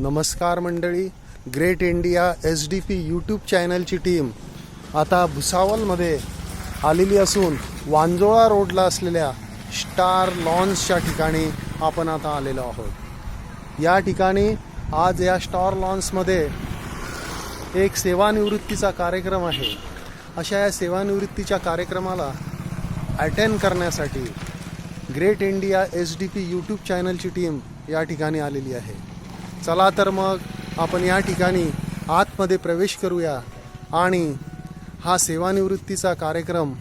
नमस्कार मंडळी, great India SDP YouTube चॅनलची टीम आता भुसावळमध्ये आलेली असून वांजोळा रोडला असलेल्या स्टार लॉन्सच्या ठिकाणी आपण आता आलेलो आहोत। या ठिकाणी आज या स्टार लॉन्समध्ये एक सेवानिवृत्तीचा कार्यक्रम आहे। अशा या सेवानिवृत्तीच्या कार्यक्रमाला अटेंड करण्यासाठी ग्रेट इंडिया SDP यूट्यूब चॅनलची टीम या ठिकाणी आलेली आहे। चला तर मग आपण या ठिकाणी आतमध्ये प्रवेश करूया आणि हा सेवानिवृत्तीचा कार्यक्रम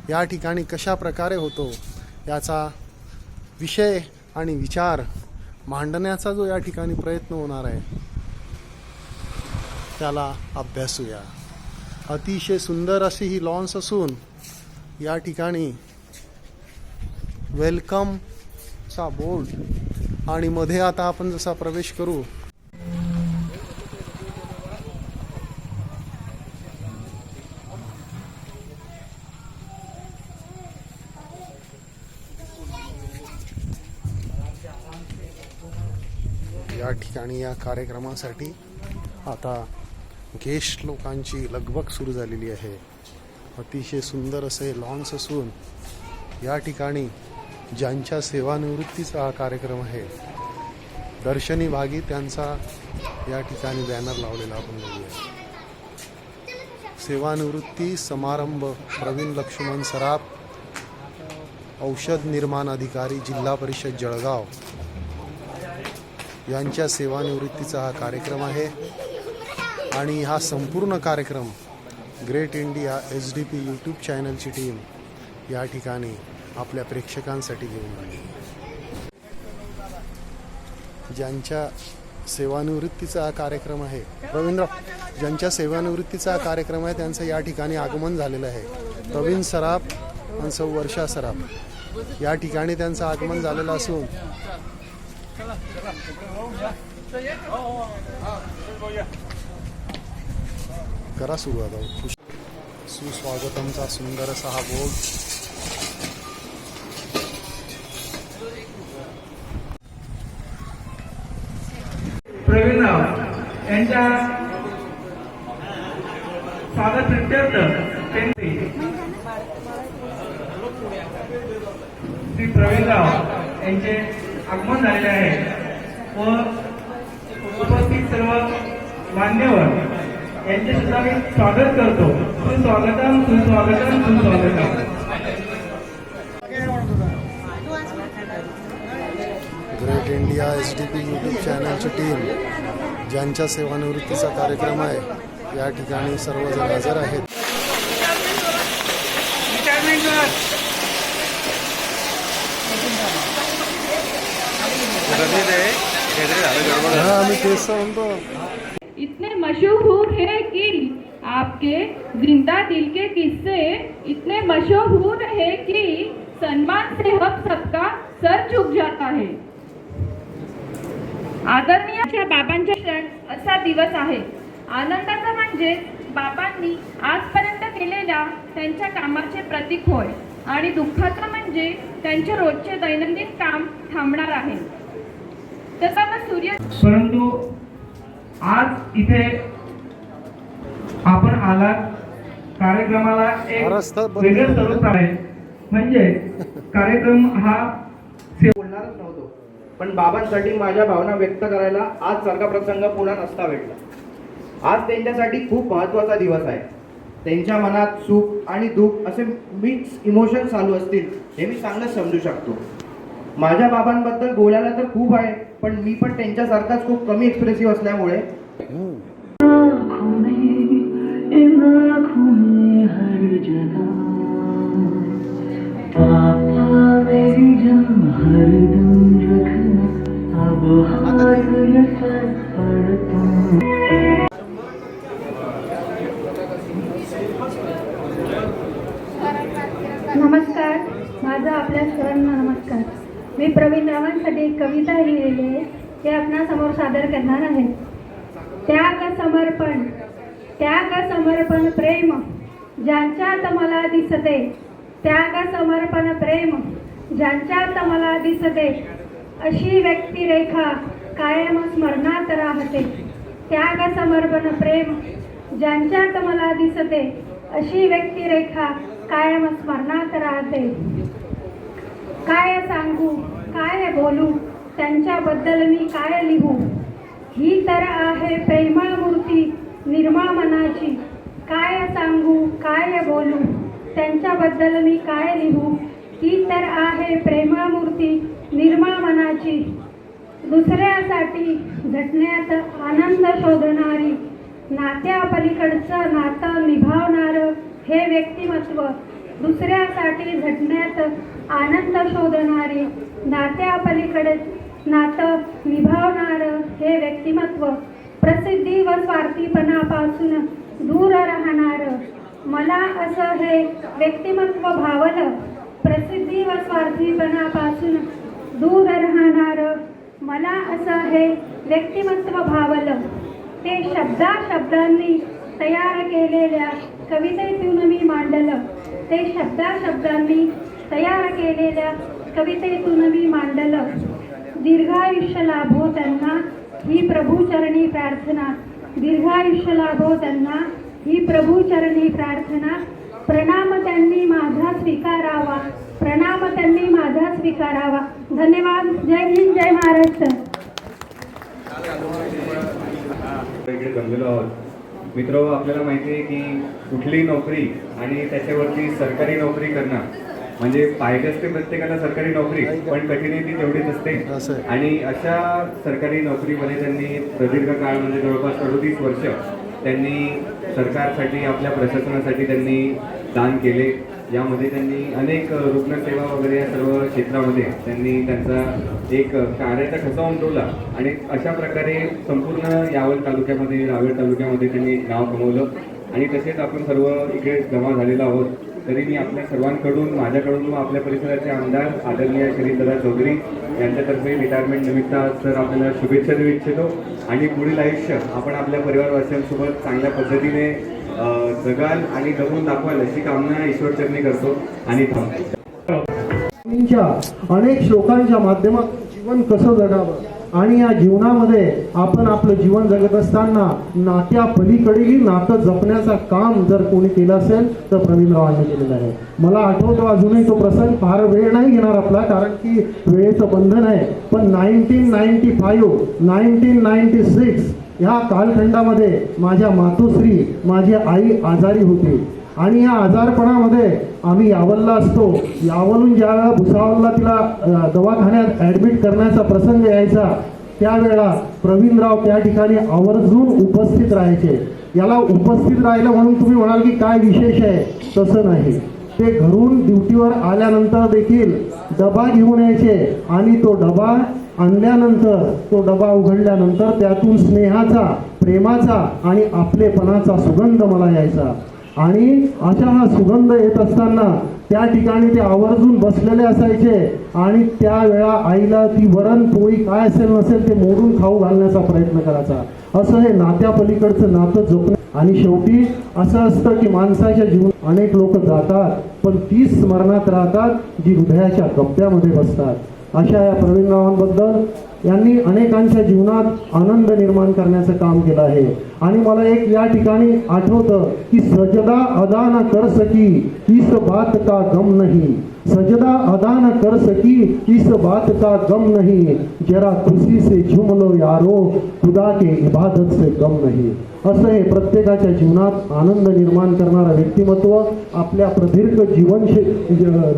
या ठिकाणी कशा प्रकारे होतो याचा विषय आणि विचार मांडण्याचा जो या ठिकाणी प्रयत्न होणार आहे त्याला अभ्यासूया। अतिशय सुंदर अशी ही लॉन्स असून या ठिकाणी वेलकम चा बोर्ड आणि मध्ये आता आपण जसा प्रवेश करू या ठिकाणी या कार्यक्रमासाठी आता गेस्ट लोकांची लगबग सुरू झालेली आहे। अतिशय सुंदर असे लॉन्स असून या ठिकाणी ज्यांच्या सेवानिवृत्तीचा हा कार्यक्रम आहे दर्शनी भागी त्यांचा या ठिकाणी बॅनर लावलेला आपण बघूया। सेवानिवृत्ती समारंभ प्रवीण लक्ष्मण सराफ, औषध निर्माण अधिकारी, जिल्हा परिषद जळगाव यांच्या सेवानिवृत्तीचा हा कार्यक्रम आहे आणि हा संपूर्ण कार्यक्रम ग्रेट इंडिया SDP यूट्यूब चॅनलची टीम या ठिकाणी आपल्या प्रेक्षकांसाठी घेऊन आली। ज्यांच्या सेवानिवृत्तीचा हा कार्यक्रम आहे प्रवीणराव, ज्यांच्या सेवानिवृत्तीचा हा कार्यक्रम आहे त्यांचं या ठिकाणी आगमन झालेलं आहे। प्रवीण सराफ आणि सौ वर्षा सराफ या ठिकाणी त्यांचं आगमन झालेलं असून करा सुरुवात। सुस्वागतमचा सुंदर असा हा बोर्ड प्रवीणराव यांच्या स्वागत प्रित्यर्थ श्री प्रवीणराव यांचे आगमन झालेले आहे व उपस्थित सर्व मान्यवर यांचे सुद्धा मी स्वागत करतो। सुस्वागतम सुस्वागतम सुस्वागतम। ग्रेट इंडिया SDP यूट्यूब चॅनलची टीम ज्यांच्या सेवानिवृत्तीचा कार्यक्रम आहे या ठिकाणी सर्वजण हजर आहेत। आम्ही तेच म्हणतो, इतने मशहूर है कि आपके जिंदा दिल के किस्से इतने मशहूर है कि सम्मान से हम सबका सर झुक जाता है। आदरणीय बाबांच्या क्षण असा दिवस आहे। आनंदाचा म्हणजे बाबांनी आजपर्यंत केलेल्या त्यांच्या कामाचे प्रतीक होय आणि दुःखाचा म्हणजे त्यांचे रोजचे दैनंदिन काम थांबणार आहे। तसा सूर्य परंतु आज इथे आपण आलात कार्यक्रमाला एक वेगळं स्वरूप आहे। म्हणजे कार्यक्रम हा बोलणारच नव्हतो, पण बाबांसाठी माझ्या भावना व्यक्त करायला आज सारखा प्रसंग पुन्हा नसता भेटला। आज त्यांच्यासाठी खूप महत्त्वाचा दिवस आहे। त्यांच्या मनात सुख आणि दुःख असे मिक्स इमोशन चालू असतील हे मी चांगलं समजू शकतो। माझ्या बाबांबद्दल बोलायला तर खूप आहे, पण मी पण त्यांच्यासारखाच खूप कमी एक्सप्रेसिव्ह असल्यामुळे नमस्कार, माझा आपल्या सर्वांना नमस्कार। मी प्रवीणरावांसाठी एक कविता लिहिलेली आहे, ते आपणासमोर सादर करणार आहे। त्याग समर्पण प्रेम ज्यांच्यात मला दिसते, त्याग समर्पण प्रेम ज्यांच्यात मला दिसते, अशी व्यक्तिरेखा कायम स्मरणात राहते. त्याग समर्पण प्रेम ज्यांच्यात मला दिसते, अशी व्यक्तिरेखा कायम स्मरणात राहते. काय सांगू काय बोलू त्यांच्याबद्दल मी काय लिहू, ही तर आहे प्रेमळ मूर्ती निर्मळ मनाची. काय सांगू काय बोलू त्यांच्याबद्दल मी काय लिहू, ही तर आहे प्रेमळ मूर्ती निर्मळ मनाची. दुसऱ्यासाठी झटण्यात आनंद शोधणारी, नात्या पलीकडचं नातं निभावणारं हे व्यक्तिमत्व. दुसऱ्यासाठी झटण्यात आनंद शोधणारी, नात्या पलीकडे नातं निभावणारं हे व्यक्तिमत्व. प्रसिद्धी व स्वार्थीपणापासून दूर राहणारं मला असं हे व्यक्तिमत्व भावलं. प्रसिद्धी व स्वार्थीपणापासून दूर राहणारं मला असं हे व्यक्तिमत्व भावलं. ते शब्दांनी तयार केलेल्या कवितेतून मी मांडलं. ते शब्दांनी तयार केलेल्या कवितेतून मी मांडलं. दीर्घायुष्य लाभो त्यांना ही प्रभूचरणी प्रार्थना. दीर्घायुष्य लाभो त्यांना ही प्रभूचरणी प्रार्थना. प्रणाम त्यांनी माझा स्वीकारावा. प्रणाम त्यांनी माझा स्वीकारावा. धन्यवाद. जय हिंद, जय महाराष्ट्र. इकडे जमलेलो आहोत मित्र. आपल्याला माहिती आहे की कुठलीही नोकरी आणि त्याच्यावरती सरकारी नोकरी करणं म्हणजे पाहिजे असते प्रत्येकाला सरकारी नोकरी, पण कठीणही ती तेवढीच असते. आणि अशा सरकारी नोकरीमध्ये त्यांनी प्रदीर्घ काळ म्हणजे जवळपास 38 वर्ष त्यांनी सरकारसाठी आपल्या प्रशासनासाठी त्यांनी दान केले. यामध्ये त्यांनी अनेक रुग्णसेवा वगैरे या सर्व क्षेत्रामध्ये त्यांनी त्यांचा एक कार्याचा ठसा उमटवला आणि अशा प्रकारे संपूर्ण यावल तालुक्यामध्ये रावेर तालुक्यामध्ये त्यांनी नाव कमवलं. आणि तसेच आपण सर्व इकडे जमा झालेलो आहोत. तरी मी आपल्या सर्वांकडून माझ्याकडून व आपल्या परिसराचे आमदार आदरणीय शरीफदादा चौधरी यांच्यातर्फे रिटायरमेंट निमित्त सर आपल्याला शुभेच्छा देऊ इच्छितो. आणि पुढील आयुष्य आपण आपल्या परिवारवासियांसोबत चांगल्या पद्धतीने जगाल आणि जगून दाखवाल अशी कामना ईश्वरचरणी करतो आणि थांबतो. अनेक श्लोकांच्या माध्यमातून जीवन कसं जगावं आणि या जीवनामध्ये आपण आपलं जीवन जगत असताना नात्या पलीकडेही नातं जपण्याचं काम जर कोणी केलं असेल तर प्रवीणरावांनी केलेलं आहे. मला आठवतो अजूनही तो प्रसंग. फार वेळ नाही घेणार आपला कारण की वेळेचं बंधन आहे. पण 1995 1996 ह्या कालखंडामध्ये माझ्या मातोश्री माझी आई आजारी होती आणि या आजारपणामध्ये आम्ही यावलला असतो. यावलून ज्यावेळेला भुसावलला तिला दवाखान्यात ॲडमिट करण्याचा प्रसंग यायचा त्यावेळेला प्रवीणराव त्या ठिकाणी आवर्जून उपस्थित राहायचे. याला उपस्थित राहिलं म्हणून तुम्ही म्हणाल की काय विशेष आहे, तसं नाही. ते घरून ड्युटीवर आल्यानंतर देखील डबा घेऊन यायचे आणि तो डबा आणल्यानंतर तो डबा उघडल्यानंतर त्यातून स्नेहाचा, प्रेमाचा आणि आपलेपणाचा सुगंध मला यायचा. आणि अशा हा सुगंध येत असताना त्या ठिकाणी ते आवर्जून बसलेले असायचे आणि त्यावेळा आईला ती वरण पोळी काय असेल नसेल ते मोडून खाऊ घालण्याचा प्रयत्न करायचा. असं हे नात्या पलीकडचं नातं जपणं. आणि शेवटी असं असतं की माणसाच्या जीवनात अनेक लोक जातात पण तीच स्मरणात राहतात जी हृदयाच्या कप्प्यामध्ये बसतात. अशा या प्रवीणरावांबद्दल यांनी अनेकांच्या जीवनात आनंद निर्माण करण्याचं काम केलं आहे. आणि मला एक या ठिकाणी आठवतं की सजदा अदा न कर सकी इस बात का गम नहीं. सजदा अदा न कर सकी इस बात का गम नहीं. जरा खुशी से झूम लो यारो खुदा के इबादत से गम नहीं. असं हे प्रत्येकाच्या जीवनात आनंद निर्माण करणारं व्यक्तिमत्व आपल्या प्रदीर्घ जीवन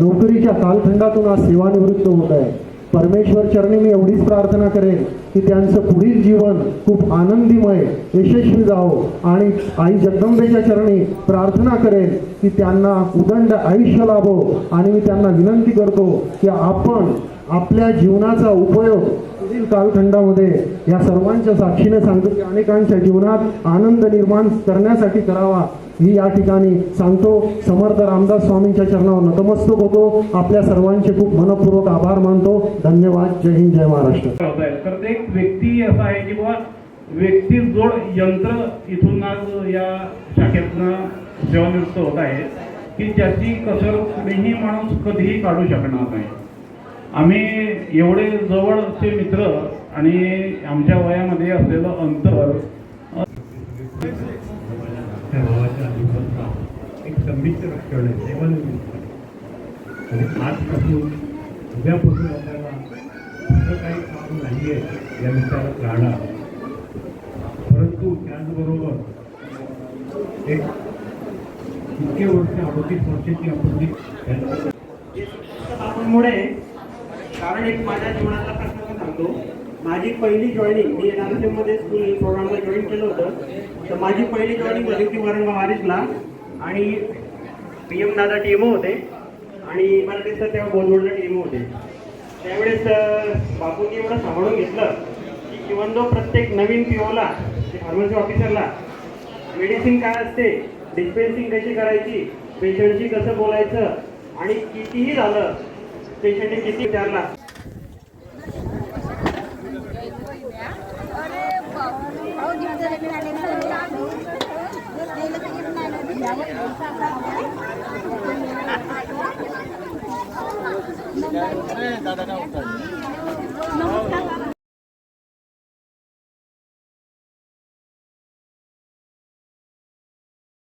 नोकरीच्या कालखंडातून आज सेवानिवृत्त होत आहे. परमेश्वर चरणी मी एवढीच प्रार्थना करेन की त्यांचं पुढील जीवन खूप आनंदीमय यशस्वी जावं. आणि आई जगदंबेच्या चरणी प्रार्थना करेन की त्यांना उदंड आयुष्य लाभो. आणि मी त्यांना विनंती करतो की आपण आपल्या जीवनाचा उपयोग पुढील कालखंडामध्ये या सर्वांच्या साक्षीने सांगतो की अनेकांच्या जीवनात आनंद निर्माण करण्यासाठी करावा. ही या ठिकाणी सांगतो. समर्थ रामदास स्वामींच्या चरणावर नतमस्तक होतो. आपल्या सर्वांचे खूप मनपूर्वक आभार मानतो. धन्यवाद. जय हिंद, जय महाराष्ट्र. तर एक व्यक्ती असा आहे की बाबा व्यक्ती जोड यंत्र इथून आज या शाखेतनं सेवानिवृत्त होत आहे की ज्याची कसर कुणीही माणूस कधीही काढू शकणार नाही. आम्ही एवढे जवळचे मित्र आणि आमच्या वयामध्ये असलेलं अंतर त्या भावाच्या आधीपासून एक संमिश्र राजकारण आहे सेवानिवृत्त आणि आजपासून उद्यापासून आपल्याला दुसरं काही काम नाही आहे या विचारात राहणार, परंतु त्याचबरोबर एक इतके वर्ष 38 वर्षाची आपण जी बाबांमुळे, कारण एक माझ्या जीवनातला प्रसंग सांगतो. माझी पहिली जॉईनिंग मी NRCमध्ये स्कूल प्रोग्रामला जॉईन केलं होतं. तर माझी पहिली जॉईनिंग झाली होती वारंगा वारीसला आणि PM दादा TMO होते आणि मराठी सर तेव्हा बोलवडला TMO होते. त्यावेळेस बापूंनी एवढं सांभाळून घेतलं की किंवा जो प्रत्येक नवीन POला फार्मसी ऑफिसरला मेडिसिन काय असते, डिस्पेन्सिंग कशी करायची, पेशंटशी कसं बोलायचं आणि कितीही झालं पेशंटने किती विचारला दादा